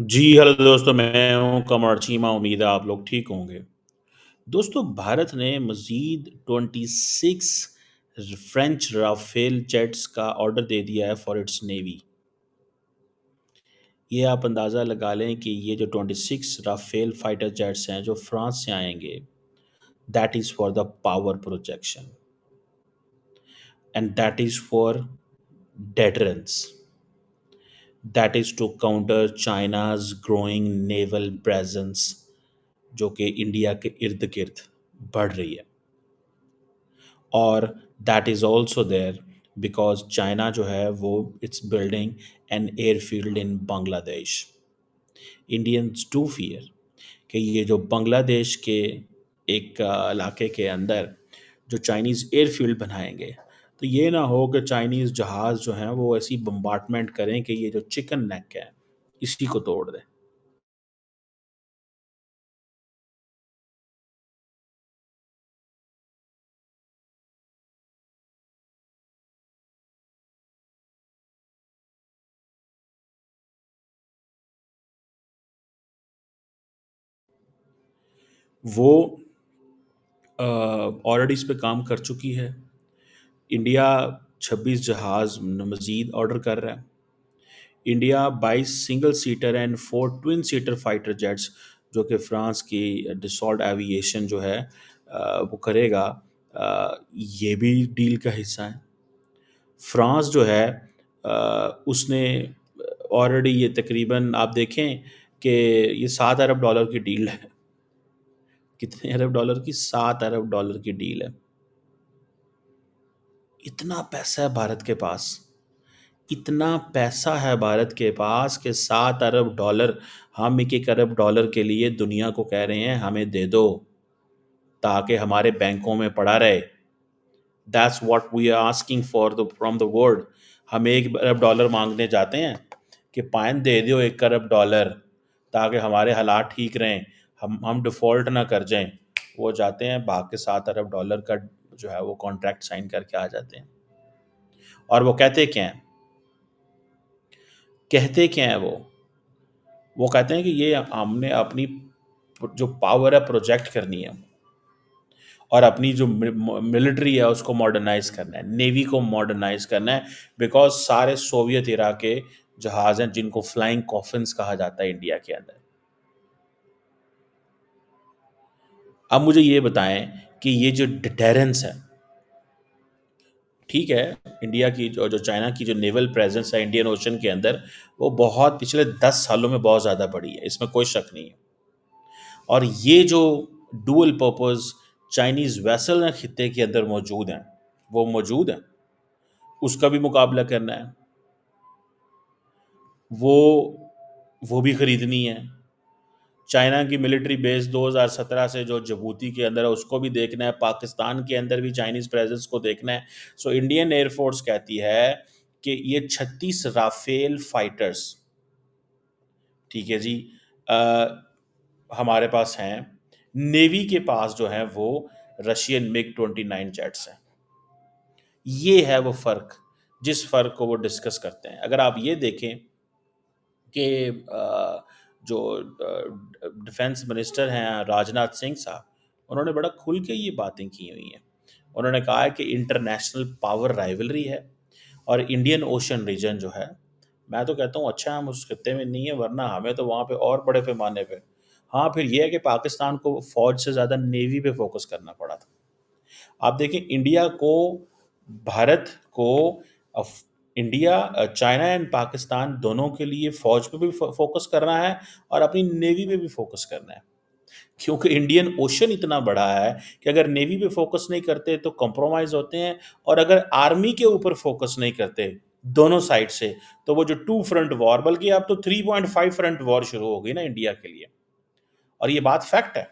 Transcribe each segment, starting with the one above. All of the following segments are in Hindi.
जी, हेलो दोस्तों, मैं हूँ कमर चीमा, उम्मीद है आप लोग ठीक होंगे। दोस्तों, भारत ने मज़ीद 26 फ्रेंच राफ़ेल जेट्स का ऑर्डर दे दिया है फॉर इट्स नेवी। ये आप अंदाज़ा लगा लें कि ये जो 26 राफ़ेल फाइटर जेट्स हैं, जो फ्रांस से आएँगे, that is for the power projection and that is for deterrence, that is to counter China's growing naval presence जो कि इंडिया के इर्द-गिर्द बढ़ रही है। और that is also there because China जो है वो it's building an airfield in Bangladesh. Indians do fear कि ये जो बांग्लादेश के एक इलाके के अंदर जो चाइनीज़ एयरफ़ील्ड बनाएँगे, तो ये ना हो कि चाइनीज़ जहाज़ जो हैं वो ऐसी बम्बार्डमेंट करें कि ये जो चिकन नेक है, इसी को तोड़ दें। वो ऑलरेडी इस पे काम कर चुकी है। इंडिया 26 जहाज़ मज़ीद ऑर्डर कर रहा है। India 22 single seater and 4 twin seater fighter jets जो कि फ्रांस की डसॉल्ट एविएशन जो है वो करेगा। ये भी डील का हिस्सा है। फ्रांस जो है उसने ऑलरेडी ये तकरीबन आप देखें कि ये 7 अरब डॉलर की डील है। कितने अरब डॉलर की? 7 अरब डॉलर की डील है। इतना पैसा है भारत के पास। इतना पैसा है भारत के पास कि 7 अरब डॉलर, हम 1-1 अरब डॉलर के लिए दुनिया को कह रहे हैं हमें दे दो, ताकि हमारे बैंकों में पड़ा रहे। That's what we are asking for the from the world. हम 1 अरब डॉलर माँगने जाते हैं कि पाइन दे दो 1 अरब डॉलर ताकि हमारे हालात ठीक रहें, हम डिफ़ॉल्ट ना कर जाएँ। वो जाते हैं भाग के 7 अरब डॉलर का जो है वो कॉन्ट्रैक्ट साइन करके आ जाते हैं। और वो कहते क्या हैं? कहते क्या हैं वो? वो कहते हैं कि ये हमने अपनी जो पावर है प्रोजेक्ट करनी है और अपनी जो मिलिट्री है उसको मॉडर्नाइज करना है, नेवी को मॉडर्नाइज करना है, बिकॉज सारे सोवियत इरा के जहाज हैं जिनको फ्लाइंग कॉफिन्स कहा जाता है इंडिया के अंदर। अब मुझे ये बताएं कि ये जो डिटेरेंस है, ठीक है, इंडिया की जो चाइना की जो नेवल प्रेजेंस है इंडियन ओशन के अंदर, वो बहुत पिछले 10 सालों में बहुत ज़्यादा बढ़ी है, इसमें कोई शक नहीं है। और ये जो डुअल पर्पस चाइनीज़ वेसल हैं खित्ते के अंदर मौजूद हैं, वो मौजूद हैं, उसका भी मुकाबला करना है। वो वो भी खरीदनी है। चाइना की मिलिट्री बेस 2017 से जो जिबूती के अंदर है उसको भी देखना है, पाकिस्तान के अंदर भी चाइनीज़ प्रेजेंस को देखना है। सो इंडियन एयरफोर्स कहती है कि ये 36 राफेल फाइटर्स, ठीक है जी, अ, हमारे पास हैं। नेवी के पास जो है वो रशियन मिग 29 जेट्स हैं। ये है वो फ़र्क, जिस फ़र्क को वो डिस्कस करते हैं। अगर आप ये देखें कि जो डिफेंस मिनिस्टर हैं राजनाथ सिंह साहब, उन्होंने बड़ा खुल के ये बातें की हुई हैं। उन्होंने कहा है कि इंटरनेशनल पावर राइवलरी है और इंडियन ओशन रीजन जो है, मैं तो कहता हूँ अच्छा हम उस खत्ते में नहीं है, वरना हमें तो वहाँ पे और बड़े पैमाने पे। हाँ, फिर ये है कि पाकिस्तान को फ़ौज से ज़्यादा नेवी पे फोकस करना पड़ा था। आप देखें इंडिया को, भारत को, of India, China and Pakistan दोनों के लिए फ़ौज पे भी फ़ोकस करना है और अपनी नेवी पे भी फ़ोकस करना है। क्योंकि इंडियन ओशन इतना बड़ा है कि अगर नेवी पे फ़ोकस नहीं करते तो कॉम्प्रोमाइज़ होते हैं, और अगर आर्मी के ऊपर फ़ोकस नहीं करते दोनों साइड से, तो वो जो 2 फ्रंट वॉर, बल्कि अब तो 3.5 फ्रंट वॉर शुरू हो गई ना इंडिया के लिए। और ये बात फैक्ट है।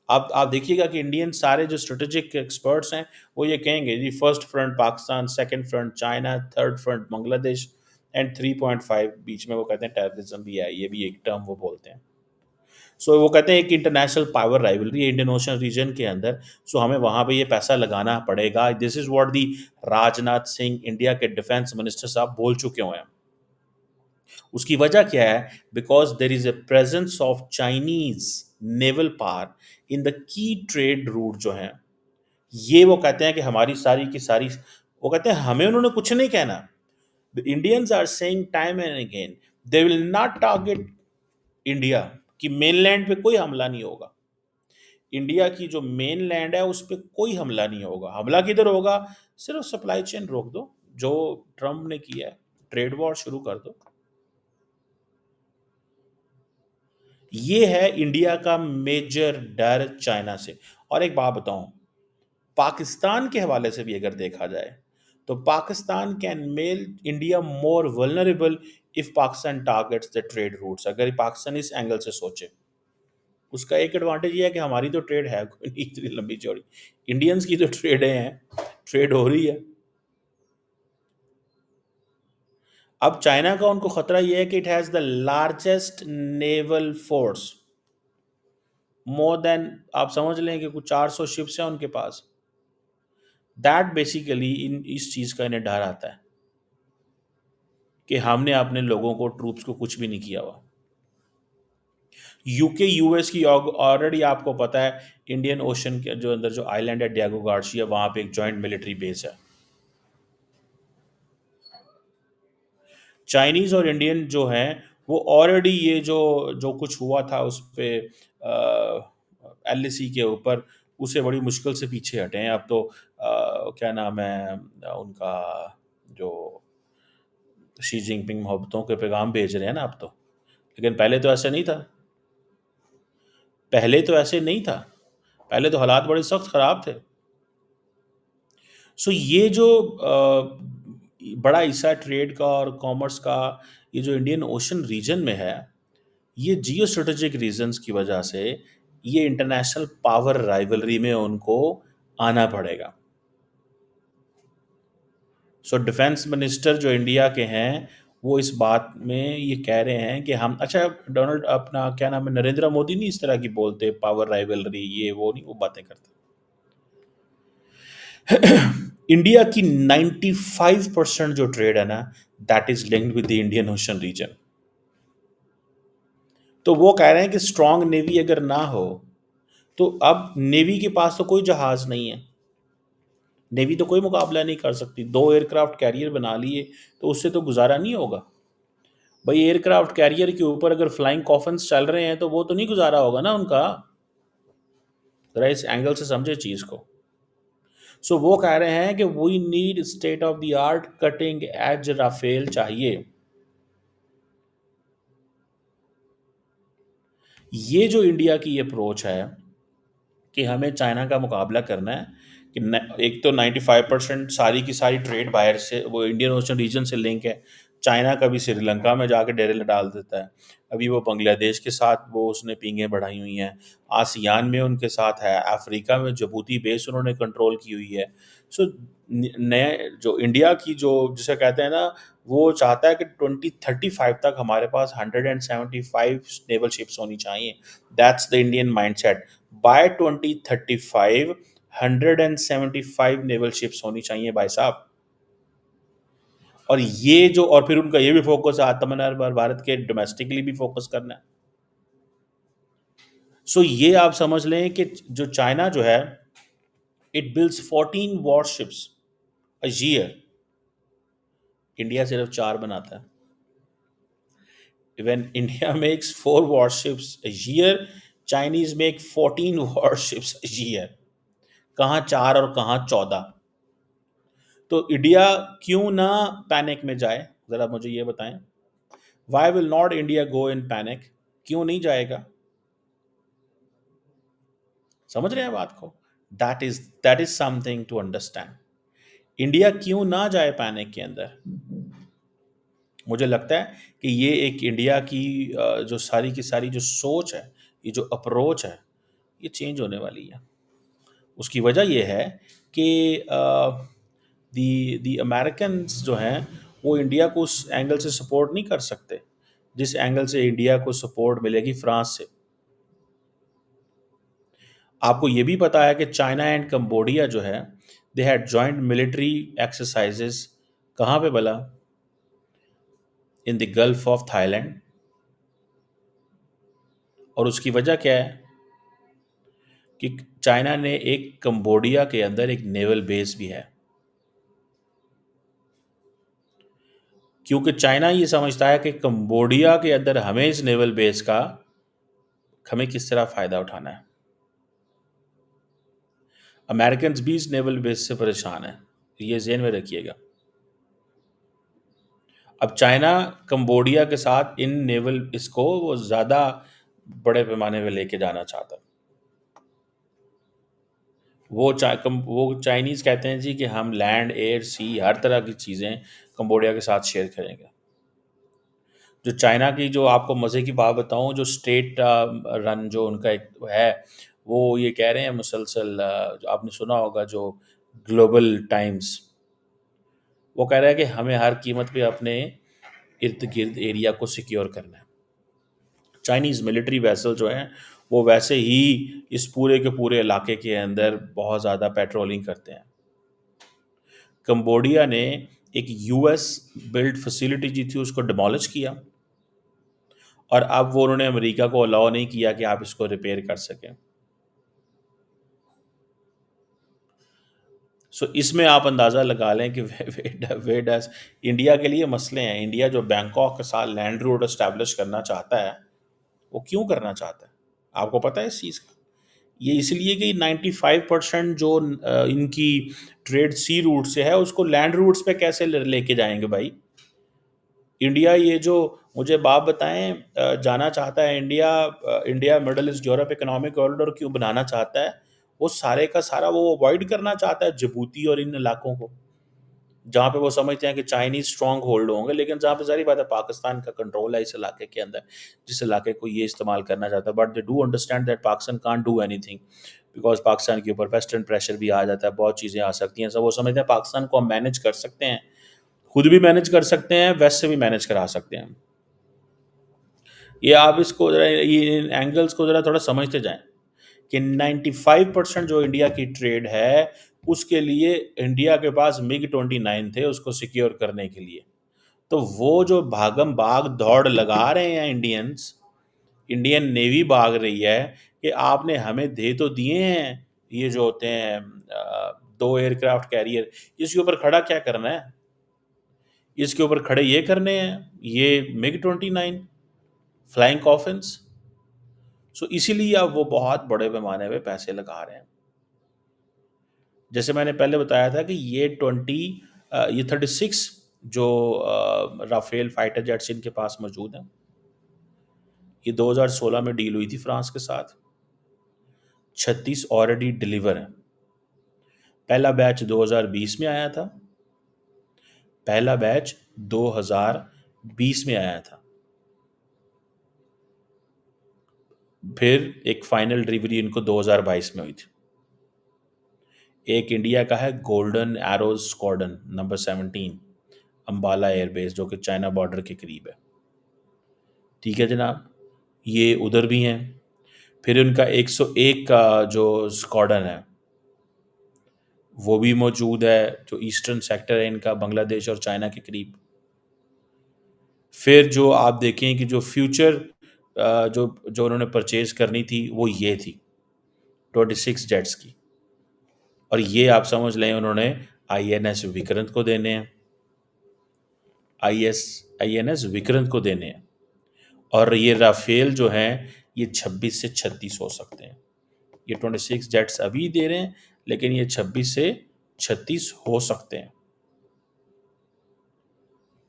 आप देखिएगा कि इंडियन सारे जो स्ट्रेटेजिक एक्सपर्ट्स हैं, वो ये कहेंगे जी first front Pakistan, second front China, third front Bangladesh and 3.5 बीच में वो कहते हैं टेररिज्म भी है, ये भी एक टर्म वो बोलते हैं। सो वो कहते हैं एक इंटरनेशनल पावर राइवलरी है इंडियन ओशन रीजन के अंदर, सो हमें वहाँ पे ये पैसा लगाना पड़ेगा। This is what the Rajnath Singh, India के डिफेंस मिनिस्टर साहब बोल चुके हुए हैं। उसकी वजह क्या है? Because there is a presence of Chinese naval power in the key trade route जो है। ये वो कहते हैं कि हमारी सारी की सारी, वो कहते हैं हमें उन्होंने कुछ नहीं कहना। The Indians are saying time and again they will not target India, कि मेनलैंड पे कोई हमला नहीं होगा। इंडिया की जो मेन लैंड है उस पर कोई हमला नहीं होगा। हमला किधर होगा? सिर्फ सप्लाई चेन रोक दो, जो ट्रम्प ने किया है, ट्रेड वॉर शुरू कर दो। ये है इंडिया का मेजर डर चाइना से। और एक बात बताऊं, पाकिस्तान के हवाले से भी अगर देखा जाए तो Pakistan can make India more vulnerable if Pakistan targets the trade routes. अगर पाकिस्तान इस एंगल से सोचे, उसका एक एडवांटेज ये है कि हमारी तो ट्रेड है कोई नहीं इतनी लंबी चौड़ी, इंडियंस की तो ट्रेड हैं, ट्रेड हो रही है। अब चाइना का उनको खतरा ये है कि it has the largest naval force, more than, आप समझ लें कि कुछ 400 शिप्स हैं उनके पास। दैट बेसिकली इन इस चीज का इन्हें डर आता है कि हमने अपने लोगों को, ट्रूप्स को कुछ भी नहीं किया हुआ। यूके यूएस की ऑलरेडी आपको पता है, इंडियन ओशन के जो अंदर जो आइलैंड है डियागो गार्सिया, वहां पे एक जॉइंट मिलिट्री बेस है। चाइनीज और इंडियन जो हैं वो ऑलरेडी ये जो जो कुछ हुआ था उस पे एलएसी के ऊपर, उसे बड़ी मुश्किल से पीछे हटे हैं। अब तो क्या नाम है उनका, जो शी जिनपिंग मोहब्बतों के पैगाम भेज रहे हैं ना अब तो। लेकिन पहले तो ऐसा नहीं था, पहले तो ऐसे नहीं था, पहले तो हालात बड़े सख्त ख़राब थे। सो ये जो बड़ा हिस्सा ट्रेड का और कॉमर्स का, ये जो इंडियन ओशन रीजन में है, ये जियो स्ट्रेटेजिक रीजंस की वजह से ये इंटरनेशनल पावर राइवलरी में उनको आना पड़ेगा। सो डिफेंस मिनिस्टर जो इंडिया के हैं वो इस बात में ये कह रहे हैं कि हम, अच्छा डोनाल्ड अपना क्या नाम है, नरेंद्र मोदी नहीं इस तरह की बोलते, पावर राइवलरी ये वो नहीं, वो बातें करते। इंडिया की 95% जो ट्रेड है ना, that is linked with the Indian ocean region. तो वो कह रहे हैं कि स्ट्रांग नेवी अगर ना हो, तो अब नेवी के पास तो कोई जहाज नहीं है, नेवी तो कोई मुकाबला नहीं कर सकती। 2 एयरक्राफ्ट कैरियर बना लिए तो उससे तो गुजारा नहीं होगा। भाई एयरक्राफ्ट कैरियर के ऊपर अगर फ्लाइंग कॉफन्स चल रहे हैं तो वो तो नहीं गुजारा होगा ना उनका। जरा इस एंगल से समझे चीज को। सो वो कह रहे हैं कि we need state of the art cutting edge Rafale चाहिए। ये जो इंडिया की अप्रोच है कि हमें चाइना का मुकाबला करना है, कि एक तो 95% सारी की सारी ट्रेड बाहर से, वो इंडियन ओशन रीजन से लिंक है। चाइना कभी श्रीलंका में जाके डेरे डाल देता है, अभी वो बांग्लादेश के साथ वो उसने पींगें बढ़ाई हुई हैं, आसियान में उनके साथ है, अफ्रीका में जबूती बेस उन्होंने कंट्रोल की हुई है। सो नए जो इंडिया की जो जिसे कहते हैं ना, वो चाहता है कि 2035 तक हमारे पास 175 नेवल शिप्स होनी चाहिए। That's the Indian mindset. By 2035 175 naval ships होनी चाहिए भाई साहब। और ये जो, और फिर उनका ये भी फोकस है आत्मनिर्भर भारत के डोमेस्टिकली भी फोकस करना है। सो ये आप समझ लें कि जो चाइना जो है, it builds 14 warships a year, India सिर्फ 4 बनाता है। When India makes 4 warships a year, Chinese make 14 warships a year. कहाँ 4 और कहाँ 14? तो इंडिया क्यों ना पैनिक में जाए, जरा मुझे ये बताएं। Why will not India go in panic? क्यों नहीं जाएगा? समझ रहे हैं बात को? That is something to understand. India क्यों ना जाए पैनिक के अंदर? मुझे लगता है कि ये एक इंडिया की जो सारी की सारी जो सोच है, ये जो अप्रोच है, ये चेंज होने वाली है। उसकी वजह ये है कि दी अमेरिकन्स जो हैं वो इंडिया को उस एंगल से सपोर्ट नहीं कर सकते जिस एंगल से इंडिया को सपोर्ट मिलेगी फ्रांस से। आपको ये भी पता है कि चाइना एंड कंबोडिया जो है, they had joint military exercises, कहाँ पे भला? In the gulf of Thailand. और उसकी वजह क्या है कि चाइना ने एक कंबोडिया के अंदर एक नेवल बेस भी है, क्योंकि चाइना ये समझता है कि कंबोडिया के अंदर हमें इस नेवल बेस का हमें किस तरह फ़ायदा उठाना है। अमेरिकन भी इस नेवल बेस से परेशान है, ये जेहन में रखिएगा। अब चाइना कंबोडिया के साथ इन नेवल इसको वो ज़्यादा बड़े पैमाने पे लेके जाना चाहता है। वो चाइनीज़ कहते हैं जी कि हम लैंड एयर सी हर तरह की चीज़ें कंबोडिया के साथ शेयर करेंगे। जो चाइना की, जो आपको मज़े की बात बताऊं, जो स्टेट रन जो उनका एक है, वो ये कह रहे हैं मुसलसल, जो आपने सुना होगा, जो ग्लोबल टाइम्स, वो कह रहा है कि हमें हर कीमत पे अपने इर्द गिर्द एरिया को सिक्योर करना है। चाइनीज़ मिलिट्री वेसल जो हैं वो वैसे ही इस पूरे के पूरे इलाके के अंदर बहुत ज़्यादा पेट्रोलिंग करते हैं। कंबोडिया ने एक यूएस बिल्ड फैसिलिटी जी थी उसको डिमोलिश किया, और अब वो उन्होंने अमेरिका को अलाउ नहीं किया कि आप इसको रिपेयर कर सकें। सो इसमें आप अंदाज़ा लगा लें कि वे डस इंडिया के लिए मसले हैं। इंडिया जो बैंकॉक के साथ लैंड रोड इस्टेब्लिश करना चाहता है, वो क्यों करना चाहता है? आपको पता है इस चीज़ का? ये इसलिए कि 95% जो इनकी ट्रेड सी रूट से है, उसको लैंड रूट्स पे कैसे लेके जाएंगे भाई? इंडिया ये जो मुझे बाप बताएं जाना चाहता है India, India middle east Europe economic corridor क्यों बनाना चाहता है? वो सारे का सारा वो अवॉइड करना चाहता है जिबूती और इन इलाकों को, जहाँ पे वो समझते हैं कि चाइनीज स्ट्रॉन्ग होल्ड होंगे, लेकिन जहाँ पे सारी बात है पाकिस्तान का कंट्रोल है इस इलाके के अंदर, जिस इलाके को ये इस्तेमाल करना चाहता है। But they do understand that Pakistan can't do anything, because Pakistan के ऊपर वेस्टर्न प्रेशर भी आ जाता है, बहुत चीज़ें आ सकती हैं। सब वो समझते हैं पाकिस्तान को हम मैनेज कर सकते हैं, खुद भी मैनेज कर सकते हैं, वेस्ट से भी मैनेज करा सकते हैं। ये आप इसको जरा ये एंगल्स को जरा थोड़ा समझते जाएं कि 95% जो इंडिया की ट्रेड है, उसके लिए इंडिया के पास मिग 29 थे उसको सिक्योर करने के लिए। तो वो जो भागम भाग दौड़ लगा रहे हैं इंडियंस, इंडियन नेवी भाग रही है कि आपने हमें दे तो दिए हैं ये जो होते हैं 2 एयरक्राफ्ट कैरियर, इसके ऊपर खड़ा क्या करना है? इसके ऊपर खड़े ये करने हैं ये मिग 29 फ्लाइंग कॉफिन्स। सो इसीलिए अब वो बहुत बड़े पैमाने पे पैसे लगा रहे हैं। जैसे मैंने पहले बताया था कि ये 36 जो राफेल फाइटर जेट्स इनके पास मौजूद हैं, ये 2016 में डील हुई थी फ्रांस के साथ। 36 ऑलरेडी डिलीवर हैं। पहला बैच 2020 में आया था, पहला बैच 2020 में आया था, फिर एक फाइनल डिलीवरी इनको 2022 में हुई थी। एक इंडिया का है golden arrows squadron number 17, Ambala airbase, जो कि चाइना बॉर्डर के करीब है। ठीक है जनाब, ये उधर भी हैं। फिर उनका 101 का जो स्क्वाड्रन है वो भी मौजूद है, जो ईस्टर्न सेक्टर है इनका, बांग्लादेश और चाइना के करीब। फिर जो आप देखें कि जो फ्यूचर जो जो उन्होंने परचेज करनी थी वो ये थी 26 जेट्स की, और ये आप समझ लें उन्होंने INS विक्रांत को देने हैं, INS विक्रांत को देने हैं। और ये राफेल जो हैं ये 26 से 36 हो सकते हैं। ये 26 जेट्स अभी दे रहे हैं, लेकिन ये 26 से 36 हो सकते हैं।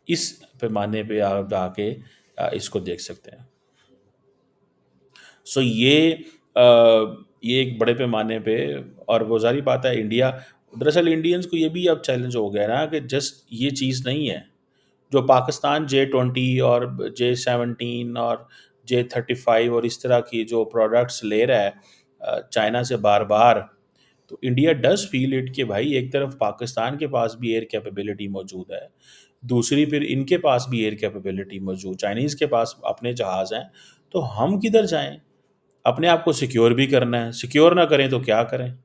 इस पैमाने पे आप जाके इसको देख सकते हैं। सो ये एक बड़े पैमाने पे, और वो जारी बात है इंडिया, दरअसल इंडियंस को ये भी अब चैलेंज हो गया ना कि जस्ट ये चीज़ नहीं है जो पाकिस्तान J20 और J17 और J35 और इस तरह की जो प्रोडक्ट्स ले रहा है चाइना से बार बार। तो इंडिया डज फील इट कि भाई एक तरफ पाकिस्तान के पास भी एयर कैपेबिलिटी मौजूद है, दूसरी फिर इनके पास भी एयर कैपेबिलिटी मौजूद, चाइनीज़ के पास अपने जहाज़ हैं, तो हम किधर जाएं? अपने आप को सिक्योर भी करना है, सिक्योर ना करें तो क्या करें?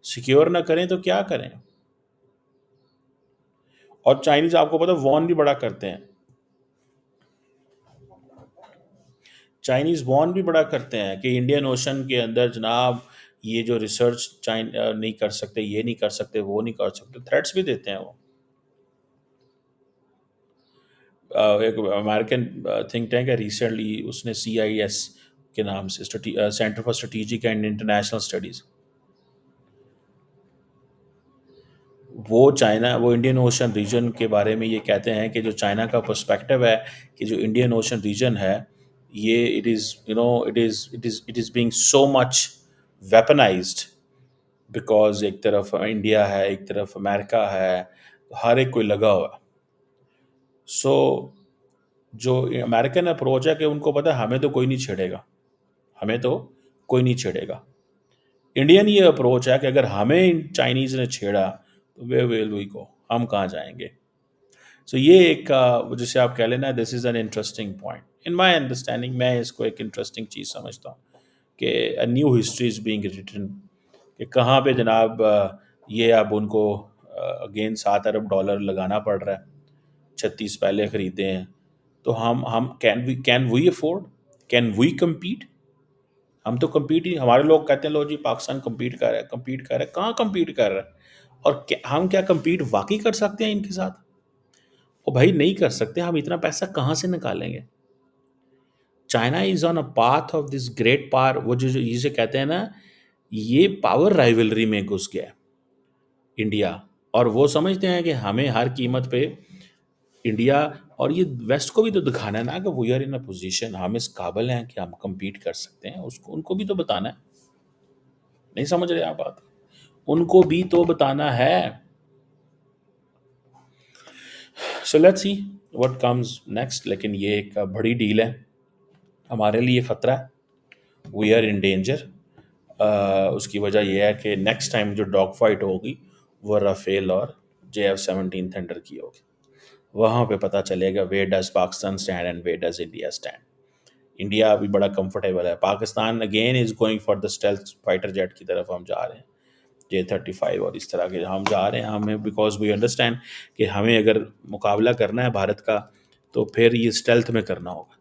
सिक्योर ना करें तो क्या करें? और चाइनीज़ आपको पता है वॉर्न भी बड़ा करते हैं चाइनीज़ वॉन भी बड़ा करते हैं कि इंडियन ओशन के अंदर जनाब ये जो रिसर्च नहीं कर सकते, ये नहीं कर सकते, वो नहीं कर सकते, थ्रेट्स भी देते हैं वो। एक अमेरिकन थिंक टैंक है, रिसेंटली उसने CIS के नाम से, centre for strategic and international studies, वो इंडियन ओशन रीजन के बारे में ये कहते हैं कि जो चाइना का पर्सपेक्टिव है कि जो इंडियन ओशन रीजन है, ये it is being so much weaponised, because एक तरफ इंडिया है, एक तरफ अमेरिका है, हर एक कोई लगा हुआ है। सो जो अमेरिकन अप्रोच है कि उनको पता है हमें तो कोई नहीं छेड़ेगा, हमें तो कोई नहीं छेड़ेगा। इंडियन ये अप्रोच है कि अगर हमें चाइनीज़ ने छेड़ा तो वे विल वी गो, हम कहाँ जाएंगे। सो ये एक जिसे आप कह लेना, this is an interesting point in my understanding. मैं इसको एक इंटरेस्टिंग चीज़ समझता हूँ कि a new history is being written, कि कहाँ पे जनाब ये अब उनको अगेन $7 अरब लगाना पड़ रहा है, 36 पहले ख़रीदे हैं, तो हम can we afford, can we compete? हम तो कम्पीट ही, हमारे लोग कहते हैं लो जी पाकिस्तान कम्पीट कर रहा है, कम्पीट कर रहा है, कहाँ कम्पीट कर रहा है? और हम क्या कम्पीट वाकई कर सकते हैं इनके साथ? ओ भाई नहीं कर सकते, हम इतना पैसा कहाँ से निकालेंगे? China is on a path of this great power, वो जो जिसे कहते हैं ना, ये पावर राइवलरी में घुस गया है इंडिया, और वो समझते हैं कि हमें हर कीमत पे इंडिया, और ये वेस्ट को भी तो दिखाना है ना कि we are in a position, हम इस काबिल हैं कि हम compete कर सकते हैं, उसको उनको भी तो बताना है। नहीं समझ रहे आप बात? उनको भी तो बताना है। So let's see what comes next, लेकिन ये एक बड़ी डील है, हमारे लिए खतरा है, वी आर इन डेंजर। उसकी वजह यह है कि नेक्स्ट टाइम जो डॉग फाइट होगी वो राफेल और JF-17 थंडर की होगी। वहाँ पे पता चलेगा where does Pakistan stand and where does India stand. India अभी बड़ा कंफर्टेबल है, Pakistan again is going for the stealth fighter jet की तरफ हम जा रहे हैं, J-35 और इस तरह के हम जा रहे हैं, हमें बिकॉज वी अंडरस्टैंड कि हमें अगर मुकाबला करना है भारत का तो फिर ये स्टेल्थ में करना होगा,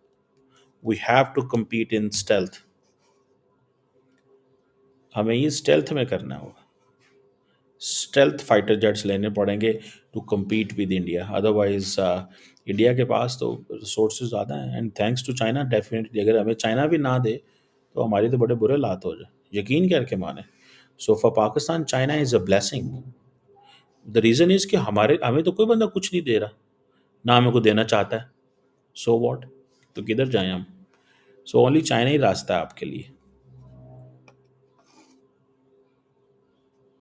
we have to compete in stealth, हमें ये स्टेल्थ में करना होगा, स्टेल्थ फाइटर जेट्स लेने पड़ेंगे to compete with India, otherwise India के पास तो रिसोर्सेज ज़्यादा हैं, and thanks to China definitely, अगर हमें चाइना भी ना दे तो हमारी तो बड़े बुरे हालात हो जाए, यकीन करके माने। So for Pakistan China is a blessing, the reason is कि हमें तो कोई बंदा कुछ नहीं दे रहा, ना हमें को देना चाहता है, सो वॉट, तो किधर जाएं हम? सो ओनली चाइना ही रास्ता है आपके लिए।